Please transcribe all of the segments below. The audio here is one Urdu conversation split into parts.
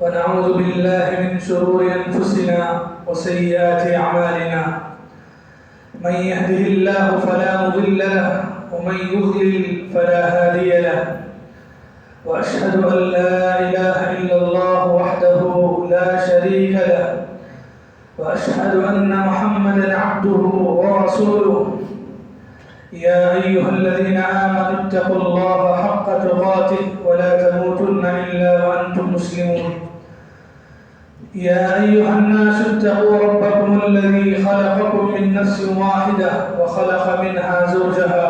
ونعوذ بالله من شرور أنفسنا وسيئات أعمالنا. من يهده الله فلا مضل له ومن يضلل فلا هادي له. وأشهد أن لا إله إلا الله وحده لا شريك له. وأشهد أن محمدا عبده ورسوله. يا أيها الذين آمنوا اتقوا الله حق تقاته ولا تموتن إلا وأنتم مسلمون. يا أيها الناس اتقوا ربكم الذي خلقكم من نفس واحدة وخلق منها زوجها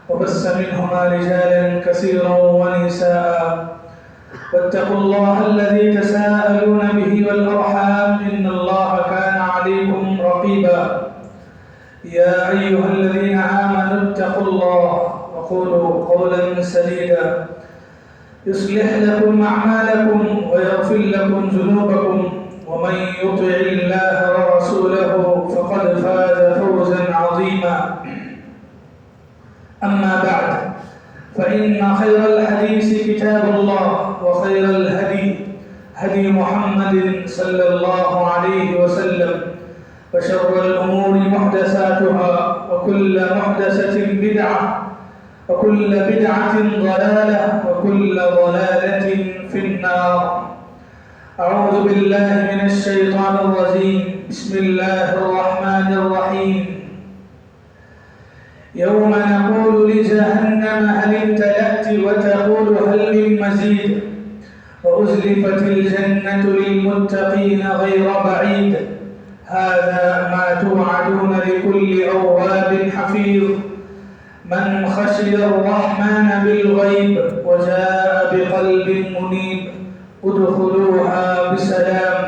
وبث منهما رجالا كثيرا ونساء. واتقوا الله الذي تساءلون به والأرحام إن الله كان عليكم رقيبا. يا أيها الذين آمنوا اتقوا الله وقولوا قولا سديدا يصلح لكم أعمالكم ويغفر لكم ذنوبكم ومن يطع الله ورسوله فقد فاز فوزا عظيما. أما بعد فإن خير الحديث كتاب الله وخير الهدي هدي محمد صلى الله عليه وسلم وشر الأمور محدثاتها وكل محدثة بدعة وكل بدعة ضلالة وكل ضلالة في النار. أعوذ بالله من الشيطان الرجيم. بسم الله الرحمن الرحيم. يوم نقول لجهنم هل امتلأت وتقول هل من مزيد وأزلفت الجنة للمتقين غير بعيد. هذا ما توعدون لكل أواب حفيظ من خشي الرحمن بالغيب وجاء بقلب منيب. ادخلوها بسلام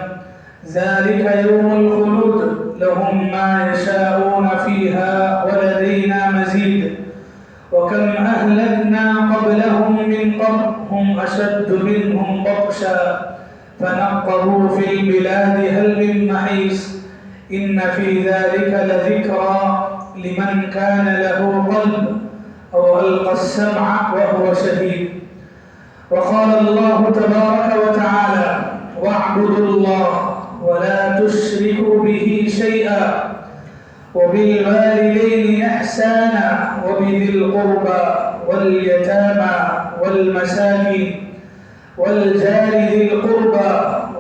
ذلك يوم الخلود لهم ما يشاءون فيها ولدينا مزيد. وكم أهلكنا قبلهم من قرن هم أشد منهم بطشا فنقبوا في البلاد هل من محيص. إن في ذلك لذكرى لمن كان له قلب أو ألقى السمع وهو شهيد. وقال الله تبارك وتعالى واعبدوا الله ولا تشركوا به شيئا وبالوالدين إحسانا وبذي القربى واليتامى والمساكين والجار ذي القربى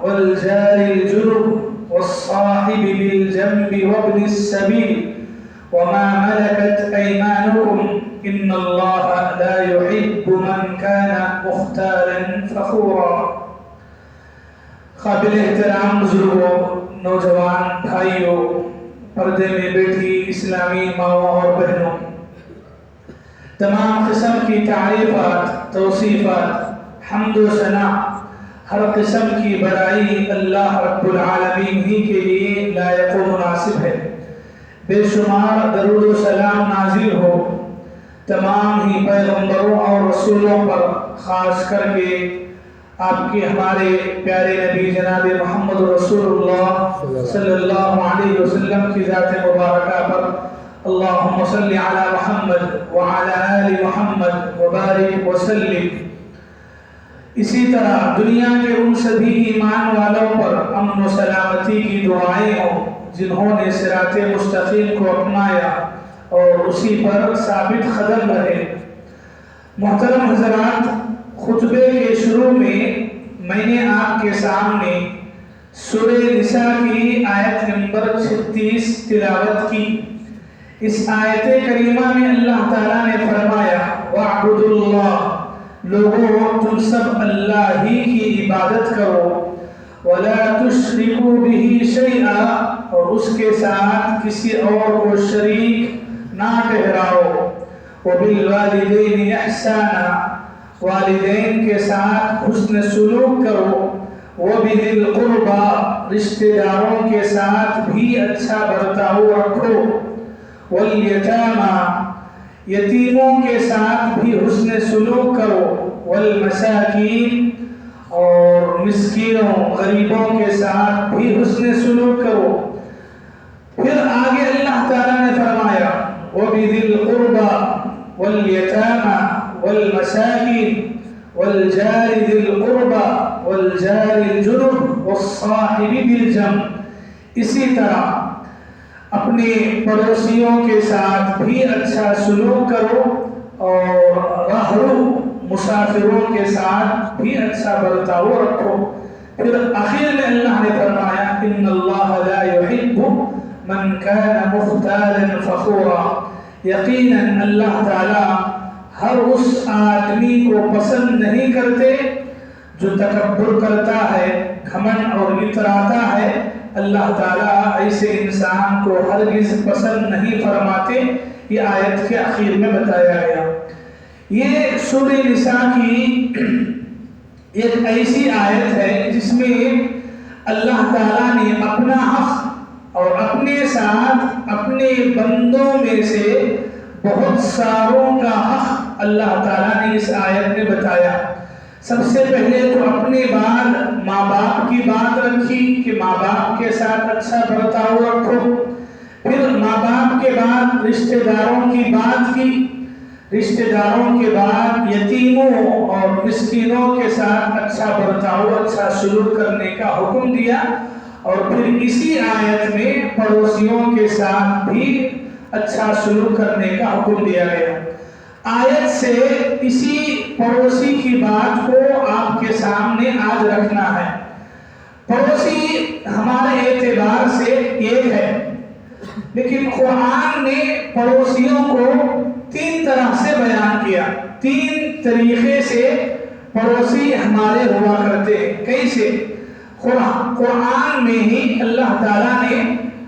والجار الجنب والصاحب بالجنب وابن السبيل وما ملكت أيمانكم إن الله لا يحب من كان مختالا فخورا. قابل احترام بزرگوں، نوجوان بھائیوں، پردے میں بیٹھی اسلامی ماؤں اور بہنوں، تمام قسم کی تعریفات، توصیفات، حمد و ثنا، ہر قسم کی بڑائی اللہ رب العالمین ہی کے لیے لائق و مناسب ہے۔ بے شمار درود و سلام نازل ہو تمام ہی پیغمبروں اور رسولوں پر، خاص کر کے آپ کے ہمارے پیارے نبی جناب محمد رسول اللہ صلی اللہ علیہ وسلم کی ذات مبارکہ پر اللہم صلی علی محمد وعلی آل محمد وبارک وسلم۔ اسی طرح دنیا کے ان سبھی ایمان والوں پر امن و سلامتی کی دعائیں ہوں جنہوں نے صراط مستقیم کو اپنایا اور اسی پر ثابت قدم رہے۔ محترم حضرات، خطبے کے شروع میں نے آپ کے سامنے سورہ نساء کی آیت نمبر 36 تلاوت کی۔ اس آیت کریمہ میں اللہ تعالیٰ نے فرمایا وَاعْبُدُوا اللَّهِ، لوگوں تم سب اللہ ہی کی عبادت کرو، وَلَا تُشْرِكُوا بِهِ شَيْئًا، اور اس کے ساتھ کسی اور کو شریک نہ ٹھہراؤ، وَبِالْوَالِدَيْنِ إِحْسَانًا، والدین کے ساتھ حسن سلوک کرو، وَبِذِي الْقُرْبَى، رشتہ داروں کے ساتھ بھی اچھا برتاؤ رکھو، وَالْيَتَامَى، یتیموں کے ساتھ بھی حسن سلوک کرو، وَالْمَسَاكِينَ، اور مسکینوں غریبوں کے ساتھ بھی حسن سلوک کرو۔ پھر آگے اللہ تعالیٰ نے فرمایا وَبِذِي الْقُرْبَى وَالْيَتَامَى والمساكين والجار ذي القربى والجار الجنب والصاحب بالجنب. اسی طرح اپنے پڑوسیوں کے ساتھ بھی اچھا سلوک کرو اور راہرو مسافروں کے ساتھ بھی اچھا برتاؤ رکھو. پھر آخر میں اللہ نے فرمایا ان اللہ لا يحب من كان مختالا فخورا. یقیناً اللہ تعالی ہر اس آدمی کو پسند نہیں کرتے جو تکبر کرتا ہے، گھمنڈ اور اتراتا ہے. اللہ تعالیٰ ایسے انسان کو ہرگز پسند نہیں فرماتے. یہ آیت کے آخر میں بتایا گیا. یہ سورہ نساء کی ایک ایسی آیت ہے جس میں اللہ تعالیٰ نے اپنا حق اور اپنے ساتھ اپنے بندوں میں سے بہت ساروں کا حق اللہ تعالیٰ نے اس آیت میں بتایا. سب سے پہلے تو اپنے بعد ماں باپ کی بات رکھی کہ ماں باپ کے ساتھ اچھا برتاؤ رکھو. پھر ماں باپ کے بعد رشتہ داروں کی بات کی. رشتہ داروں کے بعد یتیموں اور مسکینوں کے ساتھ اچھا برتاؤ، اچھا سلوک کرنے کا حکم دیا. اور پھر اسی آیت میں پڑوسیوں کے ساتھ بھی اچھا سلوک کرنے کا حکم دیا گیا. آیت سے اسی پڑوسی کی بات کو آپ کے سامنے آج رکھنا ہے. پڑوسی ہمارے اعتبار سے ایک ہے، لیکن قرآن نے پڑوسیوں کو 3 طرح سے بیان کیا. 3 طریقے سے پڑوسی ہمارے ہوا کرتے ہیں. کیسے؟ قرآن میں ہی اللہ تعالیٰ نے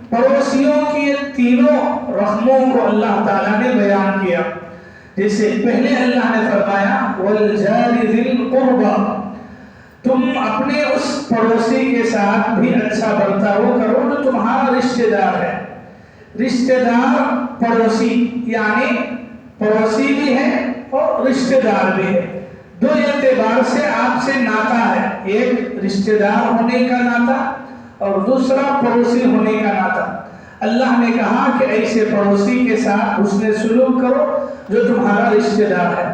پڑوسیوں کی تینوں رقموں کو اللہ تعالیٰ نے بیان کیا. جیسے پہلے اللہ نے فرمایا والجار ذی القربى، تم اپنے اس پڑوسی کے ساتھ بھی اچھا برتاؤ کرو جو تمہارا رشتہ دار ہے. رشتہ دار پڑوسی یعنی پڑوسی بھی ہے اور رشتہ دار بھی ہے. 2 اعتبار سے آپ سے ناتا ہے. ایک رشتہ دار ہونے کا ناتا اور دوسرا پڑوسی ہونے کا ناتا. اللہ نے کہا کہ ایسے پڑوسی کے ساتھ حسن سلوک کرو جو تمہارا رشتہ دار ہے.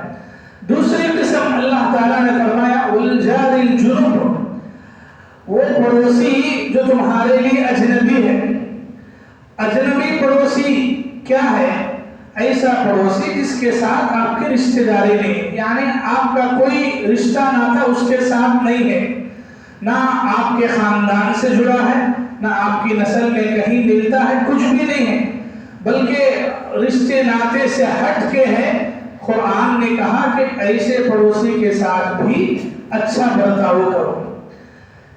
دوسری قسم اللہ تعالیٰ نے فرمایا والجار الجنب، وہ پڑوسی جو تمہارے لیے اجنبی ہے. اجنبی پڑوسی کیا ہے؟ ایسا پڑوسی جس کے ساتھ آپ کی رشتہ داری نہیں، یعنی آپ کا کوئی رشتہ ناتا اس کے ساتھ نہیں ہے. نہ آپ کے خاندان سے جڑا ہے، نہ آپ کی نسل میں کہیں ملتا ہے، کچھ بھی نہیں ہے، بلکہ رشتے ناتے سے ہٹ کے ہے. قرآن نے کہا کہ ایسے پڑوسی کے ساتھ بھی اچھا برتاؤ کرو.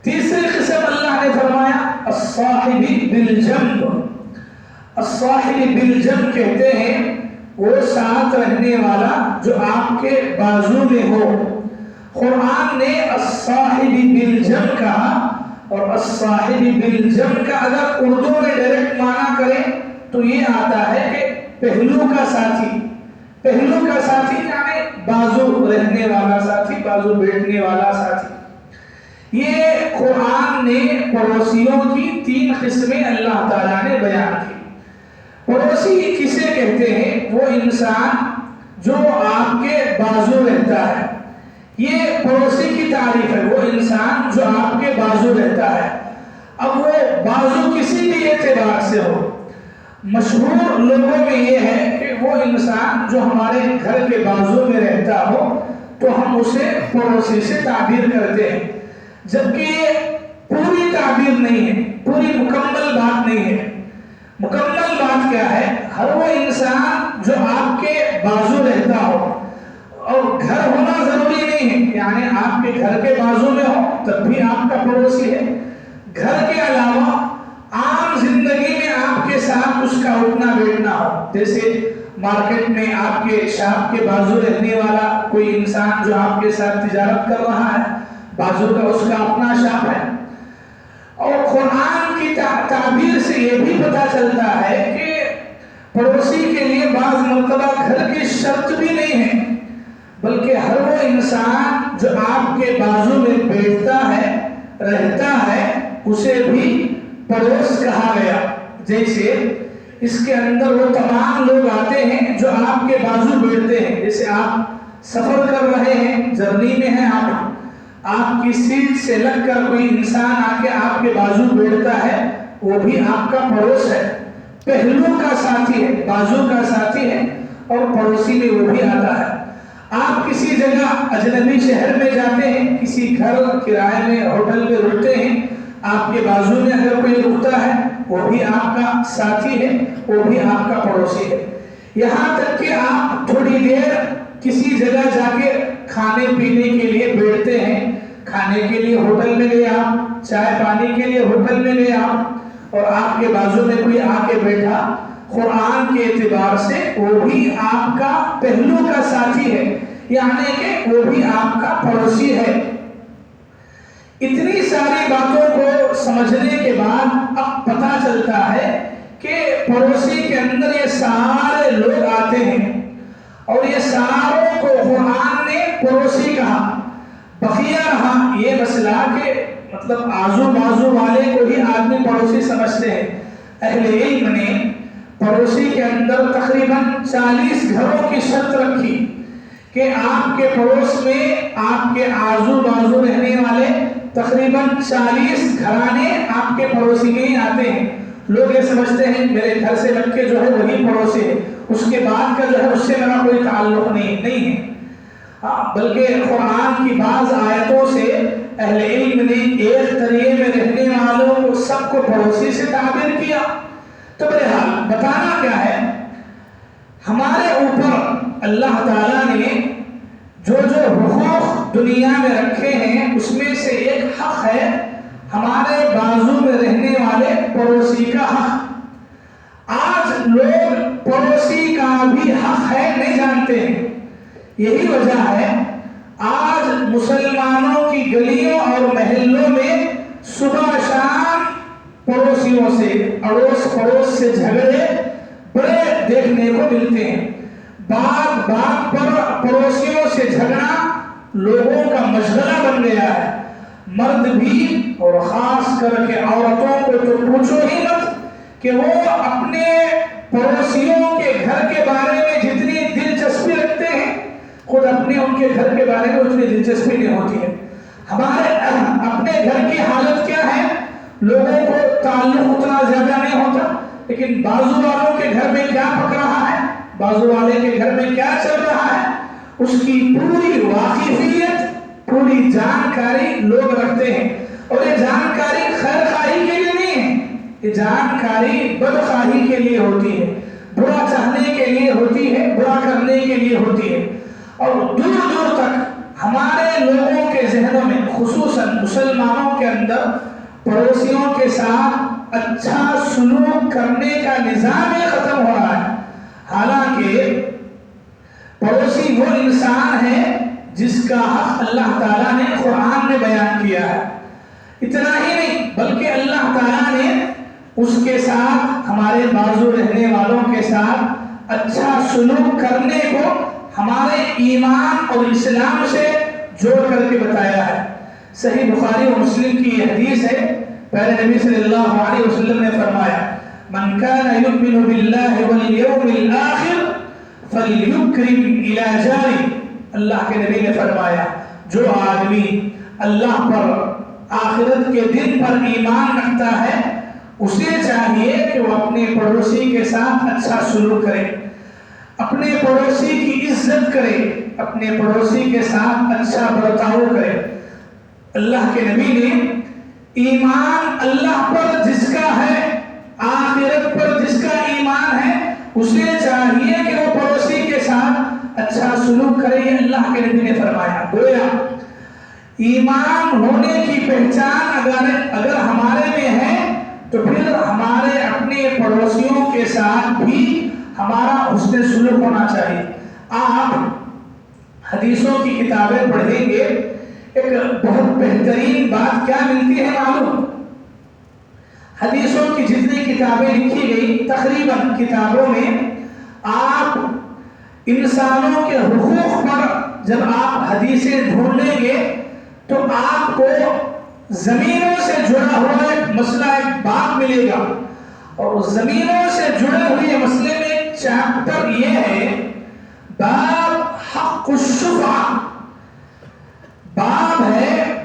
تیسری قسم اللہ نے فرمایا الصاحب بالجنب. الصاحب بالجنب کہتے ہیں وہ ساتھ رہنے والا جو آپ کے بازو میں ہو. قرآن نے الصاحب بالجنب کہا، اور الصاحب بالجنب کا اگر اردو میں ڈائریکٹ معنی کریں تو یہ آتا ہے کہ پہلو کا ساتھی. پہلو کا ساتھی یعنی بازو رہنے والا ساتھی، بازو بیٹھنے والا ساتھی. یہ قرآن نے پڑوسیوں کی 3 قسمیں اللہ تعالیٰ نے بیان کی. پڑوسی کسے کہتے ہیں؟ وہ انسان جو آپ کے بازو رہتا ہے. یہ پڑوسی کی تعریف ہے، وہ انسان جو آپ کے بازو رہتا ہے. اب وہ بازو کسی بھی اعتبار سے ہو. مشہور لوگوں میں یہ ہے کہ وہ انسان جو ہمارے گھر کے بازو میں رہتا ہو تو ہم اسے پڑوسی سے تعبیر کرتے ہیں، جبکہ یہ پوری تعبیر نہیں ہے، پوری مکمل بات نہیں ہے. مکمل بات کیا ہے؟ ہر وہ انسان جو آپ کے بازو رہتا ہو، اور گھر ہونا ضروری نہیں ہے، یعنی آپ کے گھر کے بازو میں ہو تب بھی آپ کا پڑوسی ہے. گھر کے علاوہ عام زندگی میں آپ کے ساتھ اس کا اٹھنا بیٹھنا ہو، جیسے مارکیٹ میں آپ کے شاپ کے بازو رہنے والا کوئی انسان جو آپ کے ساتھ تجارت کر رہا ہے، بازو کا اس کا اپنا شاپ ہے. اور قرآن کی تعبیر سے یہ بھی پتہ چلتا ہے کہ پڑوسی کے لیے بعض مرتبہ گھر کی شرط بھی نہیں ہے، بلکہ ہر وہ انسان جو آپ کے بازو میں بیٹھتا ہے، رہتا ہے، اسے بھی پڑوس کہا گیا. جیسے اس کے اندر وہ تمام لوگ آتے ہیں جو آپ کے بازو بیٹھتے ہیں. جیسے آپ سفر کر رہے ہیں، جرنی میں ہیں آپ، آپ کی سیٹ سے لگ کر کوئی انسان آ کے آپ کے بازو بیٹھتا ہے، وہ بھی آپ کا پڑوس ہے، پہلو کا ساتھی ہے، بازو کا ساتھی ہے، اور پڑوسی میں وہ بھی آتا ہے۔ آپ کسی جگہ اجنبی شہر میں جاتے ہیں، کسی گھر کرائے میں ہوٹل میں رکتے ہیں، آپ کے بازو میں اگر کوئی رکتا ہے وہ بھی آپ کا ساتھی ہے، وہ بھی آپ کا پڑوسی ہے۔ یہاں تک کہ آپ تھوڑی دیر کسی جگہ جا کے کھانے پینے کے لیے بیٹھتے ہیں، کھانے کے لیے ہوٹل میں گئے آپ، چائے پانی کے لیے ہوٹل میں گئے آپ، اور آپ کے بازو میں کوئی آ کے بیٹھا، قرآن کے اعتبار سے وہ بھی آپ کا پہلو کا ساتھی ہے، یعنی کہ وہ بھی آپ کا پڑوسی ہے۔ اتنی ساری باتوں کو سمجھنے کے بعد اب پتہ چلتا ہے کہ پڑوسی کے اندر یہ سارے لوگ آتے ہیں، اور یہ ساروں کو قرآن نے پڑوسی کہا۔ بقیہ رہا یہ مسئلہ کہ مطلب آزو بازو والے کو ہی آدمی پڑوسی سمجھتے ہیں۔ اہل علم نے پڑوسی کے اندر تقریباً 40 گھروں کی شرط رکھی کہ آپ کے پڑوس میں آپ کے آزو بازو رہنے والے تقریباً 40 گھرانے آپ کے پڑوسی میں ہی آتے ہیں۔ لوگ یہ سمجھتے ہیں میرے گھر سے لگ کے جو ہے وہی پڑوسی ہے، اس کے بعد کا جو ہے اس سے میرا کوئی تعلق نہیں ہے، بلکہ قرآن کی بعض آیتوں سے اہل علم نے ایک قریے میں رہنے والوں کو سب کو پڑوسی سے تعبیر کیا۔ تو بہرحال بتانا کیا ہے، ہمارے اوپر اللہ تعالیٰ نے جو حقوق دنیا میں رکھے ہیں اس میں سے ایک حق ہے ہمارے بازو میں رہنے والے پڑوسی کا حق۔ آج لوگ پڑوسی کا بھی حق ہے نہیں جانتے ہیں، یہی وجہ ہے آج مسلمانوں کی گلیوں اور محلوں میں صبح شام پڑوسیوں سے، اڑوس پڑوس سے جھگڑے بڑے دیکھنے کو ملتے ہیں۔ بات بات پر پڑوسیوں سے جھگڑنا لوگوں کا مشغلہ بن گیا ہے۔ مرد بھی اور خاص کر کے عورتوں کو تو پوچھو ہی مت کہ وہ اپنے پڑوسیوں کے گھر کے بارے میں جتنی دلچسپی رکھتے ہیں، خود اپنے ان کے گھر کے بارے میں اتنی دلچسپی نہیں ہوتی ہے۔ ہمارے اپنے گھر کی حالت کیا ہے، لوگوں کو تعلق اتنا زیادہ نہیں ہوتا، لیکن بازو والوں کے گھر میں کیا پک رہا ہے، بازو والے کے گھر میں کیا چل رہا ہے، اس کی پوری واقفیت، پوری جانکاری لوگ رکھتے ہیں۔ اور یہ جانکاری خیر خواہی کے لیے نہیں ہے، یہ جانکاری بدخواہی کے لیے ہوتی ہے، برا چاہنے کے لیے ہوتی ہے، برا کرنے کے لیے ہوتی ہے۔ اور دور دور تک ہمارے لوگوں کے ذہنوں میں، خصوصاً مسلمانوں کے اندر، پڑوسیوں کے ساتھ اچھا سلوک کرنے کا نظام ہی ختم ہو رہا ہے۔ حالانکہ پڑوسی وہ انسان ہے جس کا حق اللہ تعالیٰ نے قرآن میں بیان کیا ہے۔ اتنا ہی نہیں بلکہ اللہ تعالیٰ نے اس کے ساتھ، ہمارے بازو رہنے والوں کے ساتھ اچھا سلوک کرنے کو ہمارے ایمان اور اسلام سے جوڑ کر کے بتایا ہے۔ صحیح بخاری و مسلم کی یہ حدیث ہے، پہلے نبی صلی اللہ علیہ وسلم نے فرمایا من كان يؤمن بالله واليوم الآخر فليكرم إلى جاره۔ اللہ کے نبی نے فرمایا جو آدمی اللہ پر، آخرت کے دن پر ایمان رکھتا ہے، اسے چاہیے کہ وہ اپنے پڑوسی کے ساتھ اچھا سلوک کرے، اپنے پڑوسی کی عزت کرے، اپنے پڑوسی کے ساتھ اچھا برتاؤ کرے۔ اللہ کے نبی نے ایمان اللہ پر جس کا ہے، آخرت پر جس کا ایمان ہے، اسے چاہیے کہ وہ پڑوسی کے ساتھ اچھا سلوک کرے، یہ اللہ کے نبی نے فرمایا۔ گویا ایمان ہونے کی پہچان اگر ہمارے میں ہے تو پھر ہمارے اپنے پڑوسیوں کے ساتھ بھی ہمارا حسن سلوک ہونا چاہیے۔ آپ حدیثوں کی کتابیں پڑھیں گے، ایک بہت بہترین بات کیا ملتی ہے معلوم؟ حدیثوں کی جتنی کتابیں لکھی گئی تقریباً کتابوں میں آپ انسانوں کے حقوق پر جب آپ حدیثیں ڈھونڈیں گے تو آپ کو زمینوں سے جڑا ہوا ایک مسئلہ، ایک باب ملے گا، اور زمینوں سے جڑے ہوئے مسئلے میں چیپٹر یہ ہے باب حق الشفعہ، باب ہے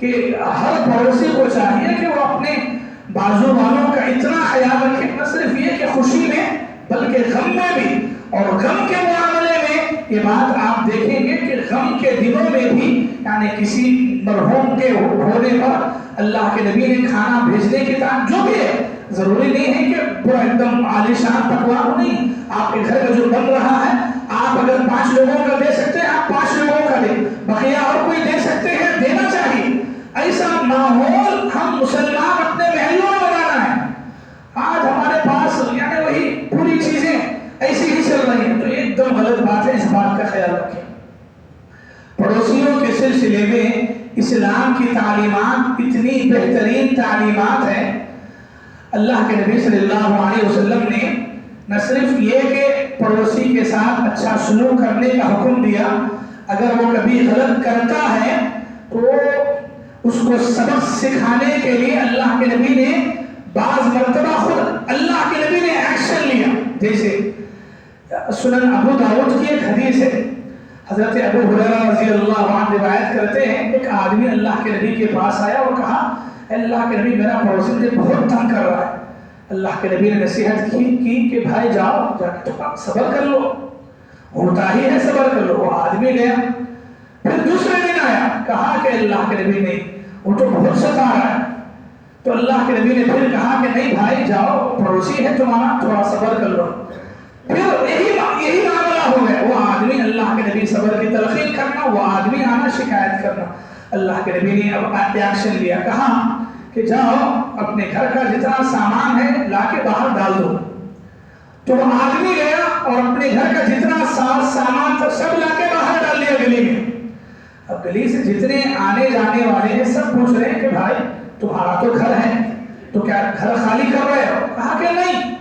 کہ ہر پڑوسی کو چاہیے کہ وہ اپنے بازو والوں کا اتنا خیال رکھے، نہ صرف یہ کہ خوشی میں بلکہ غم میں بھی، اور غم کے معاملے میں یہ بات آپ دیکھیں گے کہ غم کے دنوں میں بھی یعنی کسی مرحوم کے ہونے پر اللہ کے نبی نے کھانا بھیجنے کی طرح جو بھی ہے، ضروری نہیں ہے کہ پورا ایک دم عالیشان پکوان نہیں، آپ کے گھر میں جو بن رہا ہے آپ اگر 5 لوگوں کا دے سکتے ہیں آپ 5 لوگوں کا دیں، بقیہ اور کوئی دے سکتے ہیں دینا چاہیے۔ ایسا ماحول ہم مسلمان اپنے محلوں میں بنانا ہے۔ آج ہمارے پاس یعنی وہی پوری چیزیں ایسی ہی چل رہی ہیں، تو یہ ایک دم غلط بات ہے، اس بات کا خیال رکھیں۔ پڑوسیوں کے سلسلے میں اسلام کی تعلیمات اتنی بہترین تعلیمات ہیں۔ اللہ کے نبی صلی اللہ علیہ وسلم نے نہ صرف یہ کہ پڑوسی کے ساتھ اچھا سلوک کرنے کا حکم دیا، اگر وہ کبھی غلط کرتا ہے تو اس کو سبق سکھانے کے لیے اللہ کے نبی نے بعض مرتبہ خود اللہ کے نبی نے ایکشن لیا۔ جیسے سنن ابو داؤد کی ایک حدیث ہے، حضرت ابو ہریرہ رضی اللہ عنہ روایت کرتے ہیں، ایک آدمی اللہ کے نبی کے پاس آیا اور کہا اللہ کے نبی میرا پڑوسی مجھے بہت تنگ کر رہا ہے۔ اللہ کے نبی نے نصیحت کی کہ بھائی جاؤ جا کے صبر کر لو، ہوتا ہی ہے صبر کر لو۔ وہ آدمی گیا، پھر دوسرے دن آیا، کہا کہ اللہ کے نبی نے وہ تو بہت ستا رہا ہے، تو اللہ کے نبی نے پھر کہا کہ نہیں بھائی جاؤ پڑوسی ہے تمہارا، تھوڑا صبر کر لو۔ پھر یہی معاملہ ہو گیا، وہ آدمی اللہ کے نبی صبر کی تلقین کرنا، وہ آدمی آنا شکایت کرنا۔ اللہ کے نبی نے اب ایکشن لیا، کہا کہ جاؤ اپنے گھر کا جتنا سامان ہے لا کے باہر ڈال دو۔ تو وہ آدمی گیا اور اپنے گھر کا جتنا سامان تھا سب لا کے باہر ڈال دیا گلی میں۔ اب گلی سے جتنے آنے جانے والے ہیں سب پوچھ رہے ہیں کہ بھائی تمہارا تو گھر ہے، تو کیا گھر خالی کر رہے ہو؟ کہا کہ نہیں۔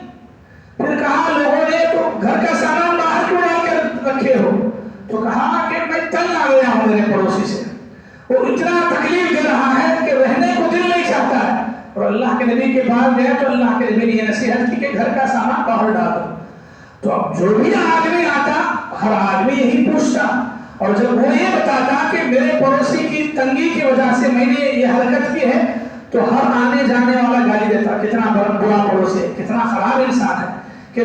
پھر کہا لوگوں نے تو گھر کا سامان باہر کیوں ڈال کر رکھے ہو؟ تو کہا کہ میں تنگ آ گیا ہوں میرے پڑوسی سے، وہ اتنا تکلیف دے رہا ہے کہ رہنے کو دل نہیں چاہتا ہے۔ اور اللہ کے نبی کے پاس گیا تو اللہ کے نبی نے یہ نصیحت کی کہ گھر کا سامان باہر ڈال دو۔ تو اب جو بھی آدمی آتا ہر آدمی یہی پوچھتا، اور جب وہ یہ بتاتا کہ میرے پڑوسی کی تنگی کی وجہ سے میں نے یہ حرکت کی ہے تو ہر آنے جانے والا گالی دیتا، کتنا برا پڑوسی ہے، کتنا خراب انسان ہے کہ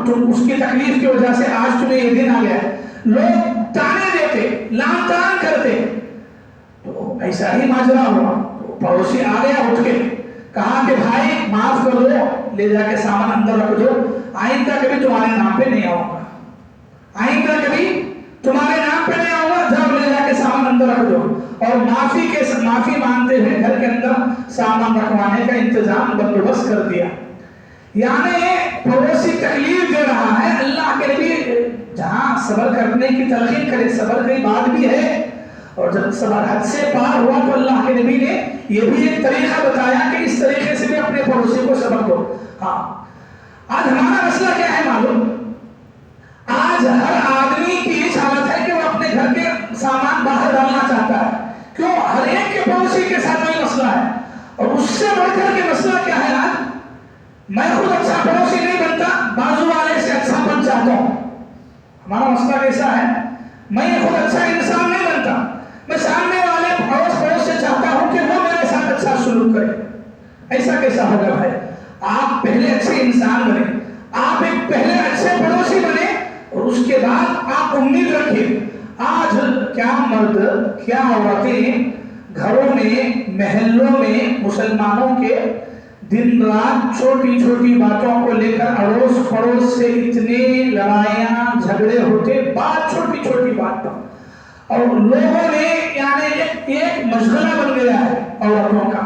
تم اس کی تکلیف کی وجہ سے آج تمہیں یہ دن آ گیا ہے۔ لوگ تانے دیتے، لام تان کرتے۔ تو ایسا ہی ماجرا ہوا، پڑوسی آ گیا اٹھ کے، کہا کہ بھائی معاف کر دو، لے جا کے سامان اندر رکھ دو، آئندہ کبھی تمہارے نام پہ نہیں آؤں گا، آئندہ کبھی تمہارے نام پہ نہیں آؤں گا، جب لے جا کے سامان اندر رکھ دو۔ اور معافی مانگتے ہوئے گھر کے اندر سامان رکھوانے کا انتظام بندوبست کر دیا۔ یعنی پڑوسی تکلیف دے رہا ہے، اللہ کے نبی جہاں صبر کرنے کی تلقین کرے، صبر کی بات بھی ہے، اور جب صبر حد سے پار ہوا تو اللہ کے نبی نے یہ بھی ایک طریقہ بتایا کہ اس طریقے سے بھی اپنے پڑوسی کو صبر دو۔ ہاں آج ہمارا مسئلہ کیا ہے معلوم؟ آج ہر آدمی کی اس حالت ہے کہ وہ اپنے گھر کے سامان باہر ڈالنا چاہتا ہے۔ کیوں؟ ہر ایک کے پڑوسی کے ساتھ وہی مسئلہ ہے، اور اس سے بڑھ کر کے مسئلہ کیا ہے؟ آج میں خود اچھا پڑوسی نہیں بنتا، بازو والے سے اچھا بن چاہتا ہوں۔ ہمارا مسئلہ کیسا ہے؟ میں خود اچھا انسان نہیں بنتا، میں سامنے والے پڑوس سے چاہتا ہوں کہ وہ میرے ساتھ اچھا سلوک کرے۔ ایسا کیسا ہوگا بھائی؟ آپ پہلے اچھے انسان بنے، آپ ایک پہلے اچھے پڑوسی بنے، اور اس کے بعد آپ امید رکھیں۔ آج کیا مرد کیا عورتیں گھروں میں محلوں میں مسلمانوں کے دن رات چھوٹی چھوٹی باتوں کو لے کر اڑوس پڑوس سے اتنے لڑائیاں جھگڑے ہوتے، بات چھوٹی چھوٹی بات پر، اور لوگوں نے یعنی ایک مشغلہ بن گیا ہے عورتوں کا۔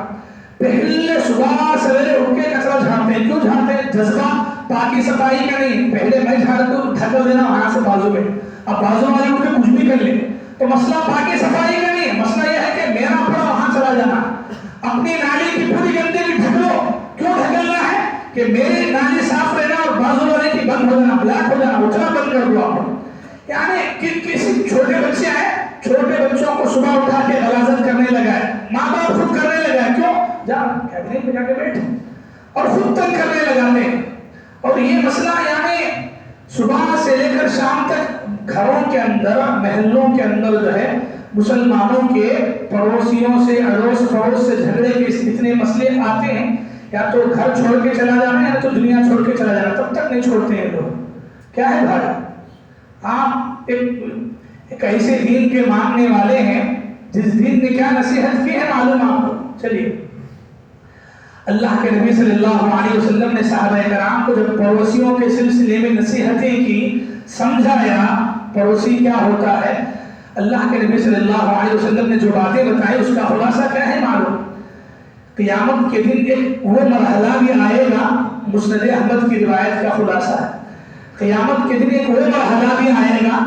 پہلے صبح سویرے اٹھ کے کچرا جھاڑتے ہیں، کیوں جھاڑتے ہیں؟ جذبہ پاکی صفائی کا نہیں، پہلے میں جھاڑ دوں ڈھکل دینا وہاں سے بازو میں، اب بازو والے اٹھ کے کچھ بھی کر لیں۔ تو مسئلہ پاکی صفائی کا نہیں ہے، مسئلہ یہ ہے کہ میرا پڑا وہاں چلا جانا، اپنی نالی کی پوری گندگی ڈھک لو۔ کیوں ڈھکلنا ہے؟ کہ میری نالی صاف رہنا اور بازو والے کی بند ہو جانا، بلیک ہو جانا، اٹھنا بند کر دو آپ۔ یعنی کسی چھوٹے بچے آئے، چھوٹے بچوں کو صبح اٹھا کے غلاظت کرنے لگا ہے، ماں باپ خود کرنے لگا ہے، کیوں؟ جا کیبنٹ میں جا کے بیٹھ، اور خود تنگ کرنے لگاتے ہیں۔ اور یہ مسئلہ یعنی صبح سے لے کر شام تک گھروں کے اندر محلوں کے اندر جو ہے مسلمانوں کے پڑوسیوں سے اڑوس پڑوس سے جھگڑے کے اتنے مسئلے آتے ہیں، یا تو گھر چھوڑ کے چلا جانا یا تو دنیا چھوڑ کے چلا جانا، تب تک نہیں چھوڑتے ہیں لوگ. کیا ہے بھائی؟ آپ ایک ایسے دین کے ماننے والے ہیں جس دین نے کیا نصیحت کی ہے معلوم آپ کو. چلیے، اللہ کے نبی صلی اللہ علیہ وسلم نے صحابہ کرام کو جب پڑوسیوں کے سلسلے میں نصیحتیں کی، سمجھایا پڑوسی کیا ہوتا ہے، اللہ کے نبی صلی اللہ علیہ وسلم نے جو باتیں بتائی اس کا خلاصہ کیا ہے معلوم. قیامت کے دن ایک وہ مرحلہ بھی آئے گا، مسند احمد کی روایت کا خلاصہ ہے. قیامت کے دن ایک وہ مرحلہ بھی آئے گا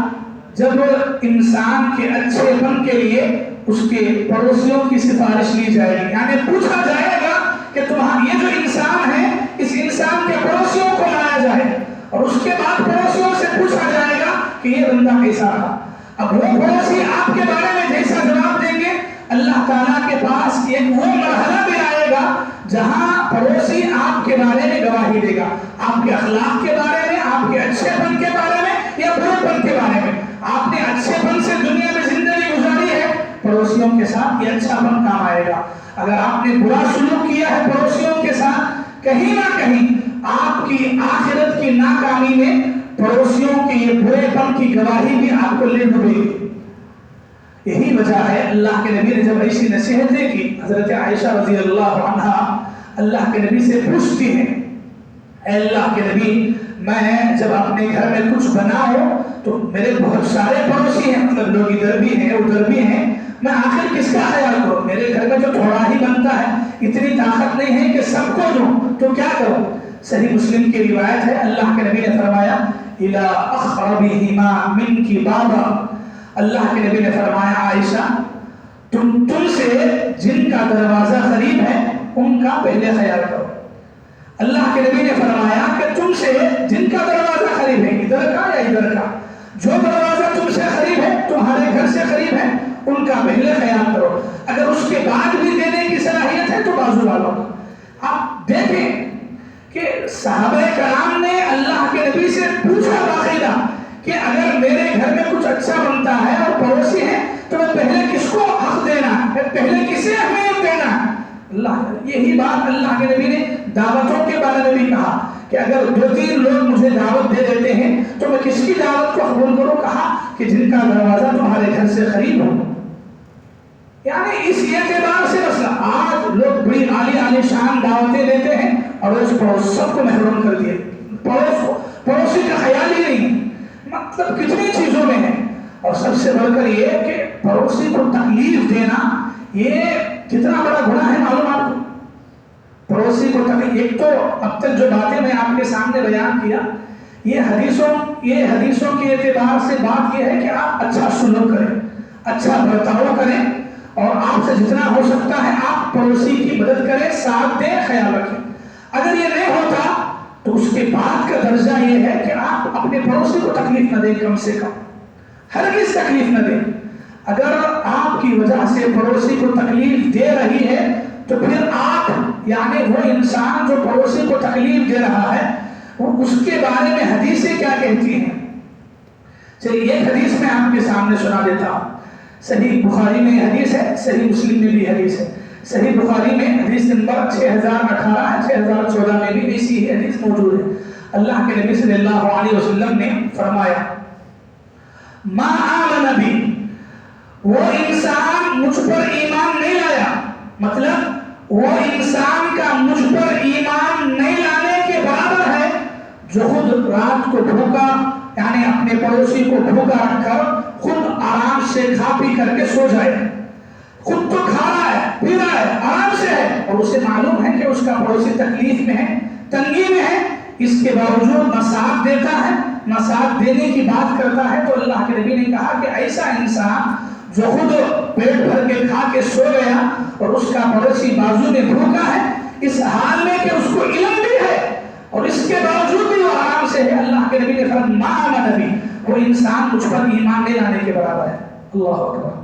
جب انسان کے اچھے پن کے لیے اس کے پڑوسیوں کی سفارش لی جائے گی. یعنی پوچھا جائے گا کہ تمہارا یہ جو انسان ہے، اس انسان کے پڑوسیوں کو لایا جائے، اور اس کے بعد پڑوسیوں سے پوچھا جائے گا کہ یہ بندہ کیسا تھا. اب وہ پڑوسی آپ کے بارے میں جیسا جواب دیں گے، اللہ تعالیٰ کے پاس ایک وہ مرحلہ بھی آئے گا جہاں پڑوسی آپ کے بارے میں گواہی دے گا، آپ کے اخلاق کے بارے میں، آپ کے اچھے پن کے بارے میں یا برے پن کے بارے میں. آپ نے اچھے پن سے دنیا میں زندگی گزاری ہے، پڑوسیوں کے ساتھ یہ اچھا پن کام آئے گا. اگر آپ نے برا سلوک کیا ہے پڑوسیوں کے ساتھ، کہیں نہ کہیں آپ کی آخرت کی ناکامی میں پڑوسیوں کے یہ برے پن کی گواہی بھی آپ کو لے ڈوبے گی. یہی وجہ ہے اللہ کے نبی نے جب ایسی نصیحتیں کی، حضرت عائشہ رضی اللہ عنہا اللہ کے نبی سے پوچھتی ہیں، اے اللہ کے نبی، میں جب اپنے گھر میں کچھ بناؤں تو میرے بہت سارے پڑوسی ہیں، مطلب لوگ ادھر بھی ہیں ادھر بھی ہیں، میں آخر کس کا خیال کروں؟ میرے گھر میں جو تھوڑا ہی بنتا ہے، اتنی طاقت نہیں ہے کہ سب کو دوں، تو کیا کروں؟ صحیح مسلم کی روایت ہے، اللہ کے نبی نے فرمایا اِلَىٰ أَخْرَبِهِمَا مِنْكِ بَابًا. اللہ کے نبی نے فرمایا عائشہ، تم سے جن کا دروازہ قریب ہے ان کا پہلے خیال کرو. اللہ کے نبی نے فرمایا کہ تم سے جن کا دروازہ قریب ہے، ادھر کا یا ادھر کا، جو دروازہ تم سے قریب ہے، تمہارے گھر سے قریب ہے، ان کا پہلے خیال کرو. اگر اس کے بعد بھی دینے کی صلاحیت ہے تو بازو والوں. آپ دیکھیں کہ صحابہ کرام نے اللہ کے نبی سے پوچھا باقاعدہ کہ اگر میرے گھر میں کچھ اچھا بنتا ہے اور پڑوسی ہے تو میں پہلے کس کو حق دینا ہے، پہلے کسے اہمیت دینا ہے. یہی بات اللہ کے نبی نے دعوتوں کے بارے میں بھی کہا کہ اگر 2-3 لوگ مجھے دعوت دے دیتے ہیں تو میں کس کی دعوت کو قبول کروں؟ کہا کہ جن کا دروازہ تمہارے گھر سے قریب ہو. یعنی اس اعتبار سے مسئلہ آج لوگ بڑی عالی شان دعوتیں دیتے ہیں اور اس پڑوس سب کو محروم کر دیے. پڑوسی کا خیال ہی نہیں، مطلب کتنی چیزوں میں ہے. اور سب سے بڑھ کر یہ کہ پڑوسی کو تکلیف دینا یہ کتنا بڑا گناہ ہے معلوم آپ کو. پڑوسی کو تکلیف، ایک تو اب تک جو باتیں میں آپ کے سامنے بیان کیا، یہ حدیثوں کے اعتبار سے بات یہ ہے کہ آپ اچھا سلوک کریں، اچھا برتاؤ کریں، اور آپ سے جتنا ہو سکتا ہے آپ پڑوسی کی مدد کریں، ساتھ دیں، خیال رکھیں. اگر یہ نہیں ہوتا تو اس کے بعد کا درجہ یہ ہے کہ آپ اپنے پڑوسی کو تکلیف نہ دیں، کم سے کم ہرگز تکلیف نہ دیں. اگر آپ کی وجہ سے پڑوسی کو تکلیف دے رہی ہے تو پھر آپ، یعنی وہ انسان جو پڑوسی کو تکلیف دے رہا ہے، وہ اس کے بارے میں حدیثیں کیا کہتی ہیں. چلیے ایک حدیث میں آپ کے سامنے سنا دیتا ہوں. صحیح بخاری میں حدیث ہے، صحیح مسلم میں بھی حدیث ہے. صحیح بخاری میں حدیث نمبر 6018 6014 میں بھی اسی حدیث موجود ہے. اللہ کے نبی صلی اللہ علیہ وسلم نے فرمایا، ما آمن بی، وہ انسان مجھ پر ایمان نہیں لایا، مطلب وہ انسان کا مجھ پر ایمان نہیں لانے کے برابر ہے جو خود رات کو بھوکا، یعنی اپنے پڑوسی کو بھوکا رکھ کر خود آرام سے کھا پی کر کے سو جائے. خود تو کھا رہا ہے، پی رہا ہے، آرام سے ہے، اور اسے معلوم ہے کہ اس کا پڑوسی تکلیف میں ہے، تنگی میں ہے، اس کے باوجود نہ ساتھ دیتا ہے نہ ساتھ دینے کی بات کرتا ہے. تو اللہ کے نبی نے کہا کہ ایسا انسان جو خود پیٹ بھر کے کھا کے سو گیا اور اس کا پڑوسی بازو میں بھوکا ہے، اس حال میں کہ اس کو علم بھی ہے اور اس کے باوجود بھی وہ آرام سے ہے، اللہ کے نبی نے فرمایا ما آمن بی، وہ انسان مجھ پر ایمان نہیں لانے کے برابر ہے. اللہ اکبر.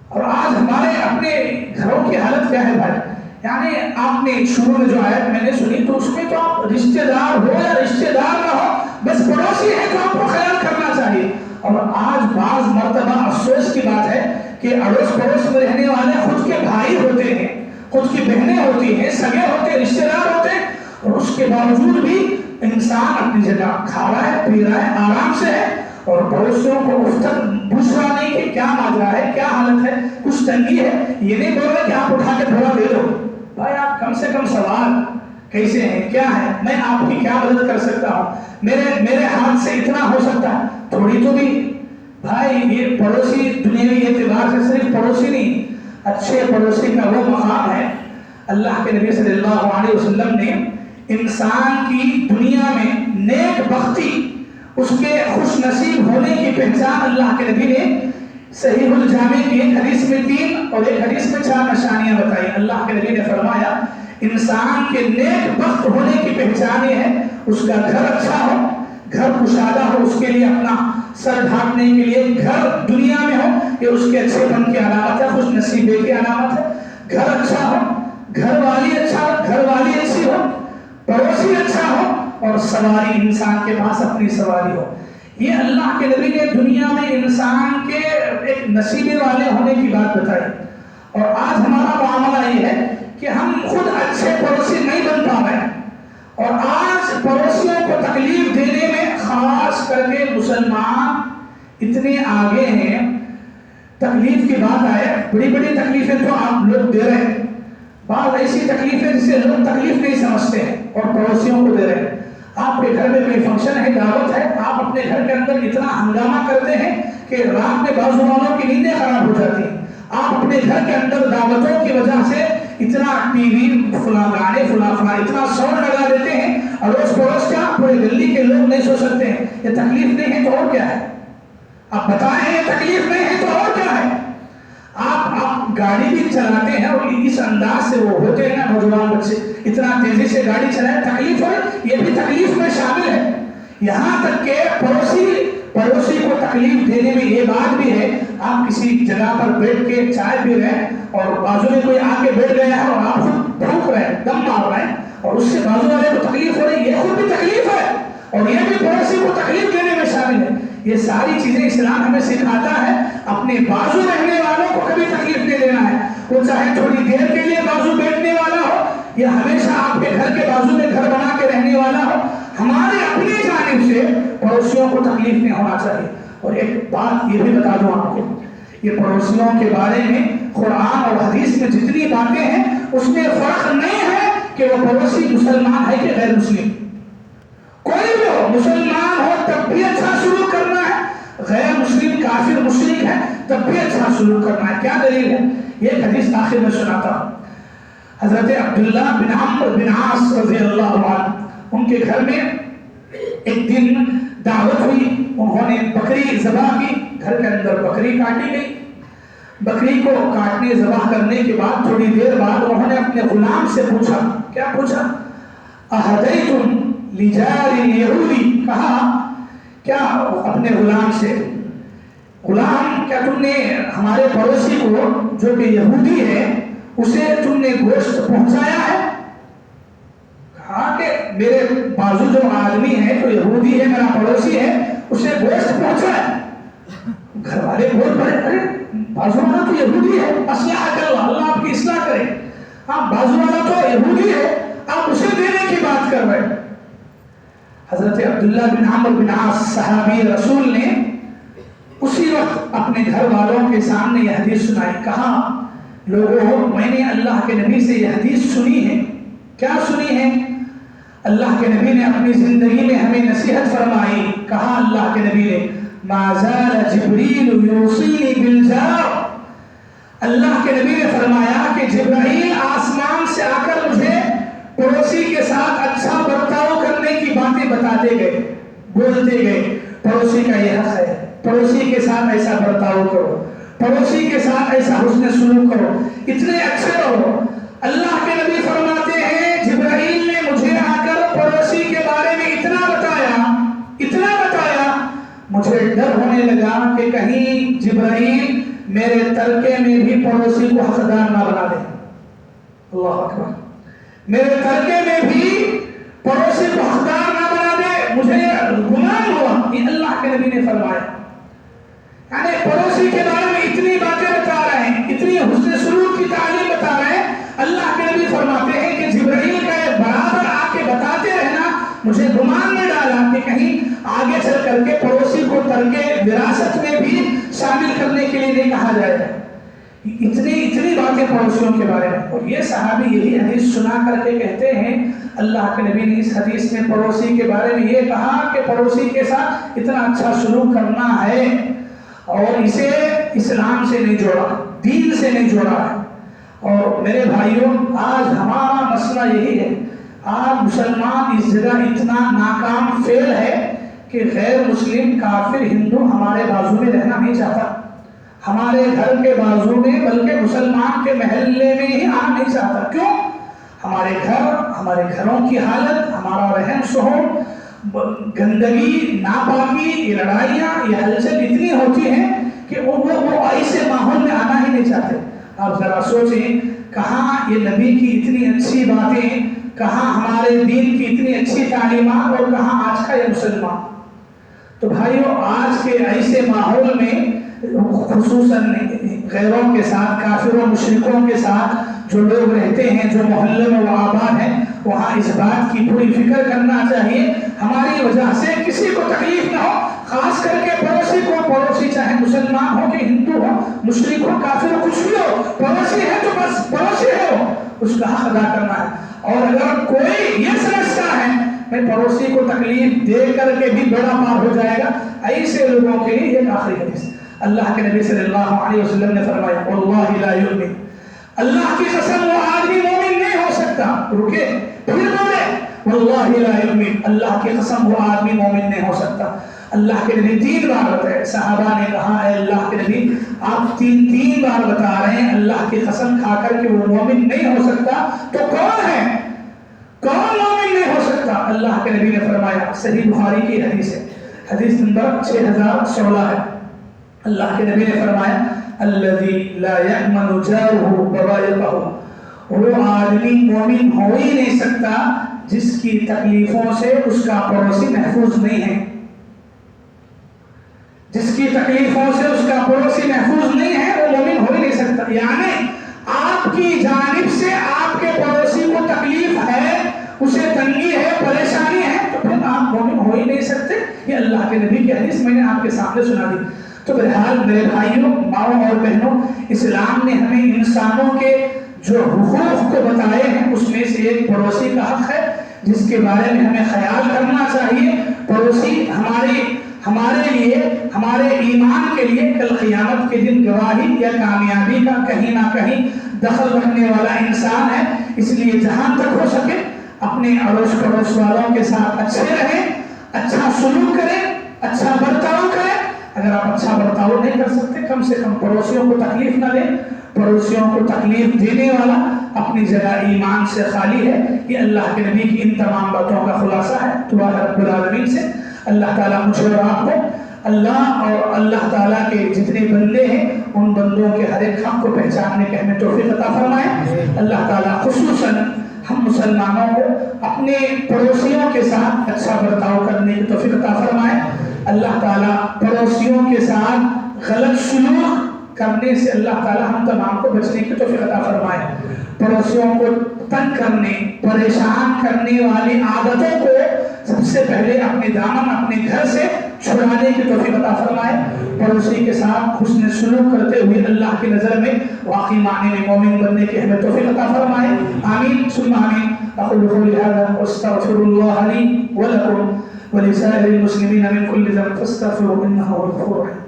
اور آج ہمارے اپنے گھروں کی حالت کیا ہے بھائی؟ یعنی آپ نے شروع میں جو آیت میں نے سنی تو اس میں تو آپ رشتہ دار ہو یا رشتہ دار نہ ہو، بس پڑوسی ہے تو آپ کو خیال کرنا چاہیے. اور آج بعض مرتبہ افسوس کی بات ہے کہ اڑوس پڑوس میں رہنے والے خود کے بھائی ہوتے ہیں، خود کی بہنیں ہوتی ہیں، سگے ہوتے ہیں، رشتے دار ہوتے ہیں، اور اس کے باوجود بھی انسان اپنی جگہ کھا رہا ہے، پی رہا ہے، آرام سے ہے، اور پڑوسیوں کو گفتگو پوچھ رہا نہیں کہ کیا ماجرا ہے، کیا حالت ہے، کچھ تنگی ہے. یہ نہیں بول رہے کہ آپ اٹھا کے تھوڑا دے دو. بھائی آپ کم سے کم سوال کیسے ہیں، کیا ہے، میں آپ کی کیا مدد کر سکتا ہوں، میرے ہاتھ سے اتنا ہو سکتا ہے، تھوڑی تو بھی. بھائی یہ پڑوسی دنیاوی اعتبار سے صرف پڑوسی نہیں، اچھے پڑوسی کا وہ مقام ہے. اللہ کے نبی صلی اللہ علیہ وسلم نے انسان کی دنیا میں نیک بختی، اس کے خوش نصیب ہونے کی پہچان اللہ کے نبی نے صحیح الجامع کی ایک حدیث میں 3 اور ایک حدیث میں 4 نشانیاں بتائی. اللہ کے نبی نے فرمایا انسان کے نیک بخت ہونے کی پہچان یہ ہے اس کا گھر اچھا ہو، گھر کشادہ ہو، اس کے لیے اپنا سر ڈھانپنے کے لیے گھر دنیا میں ہو، یہ اس کے اچھے پن کی علامت ہے، خوش نصیبی کی علامت ہے. گھر اچھا ہو، گھر والی اچھی ہو، پڑوسی اچھا ہو، اور سواری انسان کے پاس اپنی سواری ہو. یہ اللہ کے نبی نے دنیا میں انسان کے ایک نصیبے والے ہونے کی بات بتائی. اور آج ہمارا معاملہ یہ ہے کہ ہم خود اچھے پڑوسی نہیں بن پا رہے ہیں، اور آج پڑوسیوں کو تکلیف دینے میں خاص کر کے مسلمان اتنے آگے ہیں. تکلیف کی بات آئے، بڑی بڑی تکلیفیں تو آپ لوگ دے رہے ہیں، بعض ایسی تکلیفیں جسے لوگ تکلیف نہیں سمجھتے ہیں اور پڑوسیوں کو دے رہے ہیں. آپ کے گھر میں کوئی فنکشن ہے، دعوت ہے، آپ اپنے گھر کے اندر اتنا ہنگامہ کرتے ہیں کہ رات میں بازو والوں کی نیندیں خراب ہو جاتی ہیں. آپ اپنے گھر کے اندر دعوتوں کی وجہ سے اتنا ٹی وی، فلاں گانے، فلاں اتنا ساؤنڈ لگا دیتے ہیں، اڑوس پڑوس کا پورے گلی کے لوگ نہیں سو سکتے ہیں. یہ تکلیف نہیں ہے تو اور کیا ہے؟ آپ بتائیں، یہ تکلیف نہیں ہے تو اور کیا ہے؟ آپ گاڑی بھی چلاتے ہیں اور اس انداز سے وہ ہوتے ہیں نا نوجوان بچے، اتنا تیزی سے گاڑی چلائے، تکلیف ہو، یہ بھی تکلیف میں شامل ہے. یہاں تک کہ پڑوسی کو تکلیف دینے میں یہ بات بھی ہے، آپ کسی جگہ پر بیٹھ کے چائے پی رہے ہیں اور بازو میں کوئی آ کے بیٹھ گیا ہے اور آپ خود بھوک رہے ہیں، دم مار رہے ہیں، اور اس سے بازو والے کو تکلیف ہو رہی ہے، یہ خود بھی تکلیف ہے اور یہ بھی پڑوسی کو تکلیف دینے میں شامل ہے. یہ ساری چیزیں اسلام ہمیں سکھاتا ہے اپنے بازو رہنے والوں کو کبھی تکلیف نہیں دینا ہے. وہ چاہے تھوڑی دیر کے لیے بازو بیٹھنے والا ہو یا ہمیشہ آپ کے گھر کے بازو میں گھر بنا کے رہنے والا ہو، ہمارے اپنی جانب سے پڑوسیوں کو تکلیف نہیں ہونا چاہیے. اور ایک بات یہ بھی بتا دوں آپ کو، یہ پڑوسیوں کے بارے میں قرآن اور حدیث میں جتنی باتیں ہیں اس میں فرق نہیں ہے کہ وہ پڑوسی مسلمان ہے کہ غیر مسلم. کوئی بھی ہو، مسلمان ہو تب بھی اچھا سلوک کرنا ہے، غیر مسلم کافر مشرک ہے تب بھی اچھا سلوک کرنا ہے. کیا دلیل ہے؟ یہ حدیث آخر میں سناتا ہوں. حضرت عبداللہ بن عمرو بن عاص رضی اللہ عنہ، ان کے گھر میں ایک دن دعوت ہوئی، انہوں نے بکری ذبح کی، گھر کے اندر بکری کاٹی گئی. بکری کو کاٹنے ذبح کرنے کے بعد تھوڑی دیر بعد انہوں نے اپنے غلام سے پوچھا، کیا پوچھا؟ اہدیتم لجار یہودی، کہا کیا اپنے غلام سے، غلام کیا تم نے ہمارے پڑوسی کو جو کہ یہودی ہے اسے تم نے گوشت پہنچایا ہے؟ کہا کہ میرے بازو جو آدمی ہے تو یہودی ہے، میرا پڑوسی ہے، اسے گوشت پہنچا ہے. گھر والے بول پڑے، ارے بازو والا تو یہودی ہے، اصلاح کرو، اللہ آپ کی اصلاح کرے. ہاں بازو والا تو یہودی ہے، آپ اسے دینے کی بات کر رہے ہیں. حضرت عبداللہ بن عمرو بن عاص صحابی رسول نے اسی وقت اپنے گھر والوں کے سامنے یہ حدیث سنائی. کہا لوگوں، میں نے اللہ کے نبی سے یہ حدیث سنی ہے. کیا سنی ہے؟ اللہ کے نبی نے اپنی زندگی میں ہمیں نصیحت فرمائی. کہا اللہ کے نبی نے ما زال جبریل یوصینی بالجار، اللہ کے نبی نے فرمایا کہ جبرائیل آسمان سے آ کر مجھے پڑوسی کے ساتھ اچھا برتاؤ کرنے کی باتیں بتاتے گئے، بولتے گئے. پڑوسی کا یہ حق ہے، پڑوسی کے ساتھ ایسا برتاؤ کرو، پڑوسی کے ساتھ ایسا حسن سلوک کرو، اتنے اچھے رہو. اللہ کے نبی فرماتے ہیں جبرائیل نے مجھے آ کر پڑوسی کے بارے میں اتنا بتایا، مجھے ڈر ہونے لگا کہ کہیں جبرائیل میرے ترکے میں بھی پڑوسی کو حقدار نہ بنا دے. اللہ اکبر، میرے ترکے میں بھی پڑوسی کو حقدار نہ بنا دے، مجھے گمان ہوا. یہ اللہ کے نبی نے فرمایا. یعنی پڑوسی کے بارے میں اتنی باتیں بتا رہے ہیں، اتنی حسن سلوک کی تعلیم بتا رہے ہیں۔ اللہ کے نبی فرماتے ہیں کہ جبرائیل کا برابر آ کے بتاتے رہنا مجھے گمان میں ڈالا کہ کہیں آگے چل کر کے پڑوسی کو ترک وراثت میں بھی شامل کرنے کے لیے نہیں کہا جائے گا۔ اتنی باتیں پڑوسیوں کے بارے میں۔ اور یہ صحابی یہی حدیث سنا کر کے کہتے ہیں اللہ کے نبی نے اس حدیث میں پڑوسی کے بارے میں یہ کہا کہ پڑوسی کے ساتھ اتنا اچھا سلوک کرنا ہے، اور اسے اسلام سے نہیں جوڑا، دین سے نہیں جوڑا ہے۔ اور میرے بھائیوں، آج ہمارا مسئلہ یہی ہے، آج مسلمان اس جگہ اتنا ناکام فیل ہے کہ غیر مسلم کافر ہندو ہمارے بازو میں رہنا نہیں چاہتا، ہمارے گھر کے بازو میں، بلکہ مسلمان کے محلے میں ہی آنا نہیں چاہتا۔ کیوں؟ ہمارے گھروں کی حالت، ہمارا رہن سہن، گندگی، ناپاکی، یہ لڑائیاں، یہ ہلچل اتنی ہوتی ہیں کہ وہ ایسے ماحول میں آنا ہی نہیں چاہتے۔ آپ ذرا سوچیں، کہاں یہ نبی کی اتنی اچھی باتیں، کہاں ہمارے دین کی اتنی اچھی تعلیمات، اور کہاں آج کا یہ مسلمان۔ تو بھائیوں، آج کے ایسے ماحول میں خصوصاً غیروں کے ساتھ، کافروں مشرکوں کے ساتھ جو لوگ رہتے ہیں، جو محلے میں وہ آباد ہیں، وہاں اس بات کی پوری فکر کرنا چاہیے ہماری وجہ سے کسی کو تکلیف نہ ہو، خاص کر کے پڑوسی کو۔ پڑوسی چاہے مسلمان ہو کہ ہندو ہو، مشرک ہو، کافر ہو، کچھ بھی ہو، پڑوسی ہے تو بس پڑوسی ہے، وہ اس کا حق ادا کرنا ہے۔ اور اگر کوئی یہ سمجھتا ہے میں پڑوسی کو تکلیف دے کر کے بھی بڑا پار ہو جائے گا، ایسے لوگوں کے لیے ایک آخری حدیث اللہ کے نبی صلی اللہ علیہ وسلم نے فرمایا، واللہ لا یؤمن، اللہ کی قسم وہ آدمی مومن نہیں ہو سکتا۔ رکے، پھر بولے، واللہ لا یؤمن، اللہ کی قسم وہ آدمی مومن نہیں ہو سکتا۔ اللہ کے نبی 3 بار بتائے، صحابہ نے کہا اے اللہ کے نبی آپ 3 بار بتا رہے ہیں اللہ کی قسم کھا کر کہ وہ مومن نہیں ہو سکتا، تو کون ہے؟ کون مومن نہیں ہو سکتا؟ اللہ کے نبی نے فرمایا، صحیح بخاری کی حدیث ہے، حدیث نمبر 6016 ہے۔ اللہ کے نبی نے فرمایا، الذی لا یأمن جارہ بوائقہ، وہ آدمی مومن ہو ہی نہیں سکتا جس کی تکلیفوں سے اس کا پڑوسی محفوظ نہیں ہے، جس کی تکلیفوں سے اس کا پڑوسی محفوظ نہیں ہے، وہ مومن ہو ہی نہیں سکتا۔ یعنی آپ کی جانب سے آپ کے پڑوسی کو تکلیف ہے، اسے تنگی ہے، پریشانی ہے، تو پھر آپ مومن ہو ہی نہیں سکتے۔ یہ اللہ کے نبی کی حدیث میں نے آپ کے سامنے سنا دی۔ تو بہرحال میرے بھائیوں، ماؤں اور بہنوں، اسلام نے ہمیں انسانوں کے جو حقوق کو بتائے ہیں اس میں سے ایک پڑوسی کا حق ہے، جس کے بارے میں ہمیں خیال کرنا چاہیے۔ پڑوسی ہمارے لیے، ہمارے ایمان کے لیے کل قیامت کے دن گواہی یا کامیابی کا کہیں نہ کہیں دخل رکھنے والا انسان ہے۔ اس لیے جہاں تک ہو سکے اپنے اڑوس پڑوس والوں کے ساتھ اچھے رہیں، اچھا سلوک کریں، اچھا برتاؤ کریں۔ اگر آپ اچھا برتاؤ نہیں کر سکتے، کم سے کم پڑوسیوں کو تکلیف نہ دیں۔ پڑوسیوں کو تکلیف دینے والا اپنی جگہ ایمان سے خالی ہے۔ یہ اللہ کے نبی کی ان تمام باتوں کا خلاصہ ہے۔ دعا رب العالمین سے اللہ تعالیٰ مجھے اور آپ کو اللہ اور اللہ تعالیٰ کے جتنے بندے ہیں ان بندوں کے ہر ایک حق کو پہچاننے کے ہمیں توفیق عطا فرمائے۔ اللہ تعالیٰ خصوصاً ہم مسلمانوں کو اپنے پڑوسیوں کے ساتھ اچھا برتاؤ کرنے کی توفیق عطا فرمائے۔ اللہ تعالیٰ پڑوسیوں کے ساتھ غلط سلوک کرنے سے اللہ تعالیٰ ہم تمام کو بچنے کی توفیق عطا فرمائے۔ پڑوسیوں کو تنگ کرنے، پریشان کرنے والی عادتوں کو سب سے پہلے اپنے دامن، اپنے گھر سے چھڑانے کی توفیق عطا فرمائے۔ پڑوسی کے ساتھ حسن سلوک کرتے ہوئے اللہ کی نظر میں واقعی معنی میں مومن بننے کی ہمیں توفیق عطا فرمائے۔ آمین ثم آمین۔ اقول قولی ھذا واستغفر اللہ لی ولکم ولسائر المسلمین من کل ذنب فاستغفروہ انہ هو الغفور الرحیم۔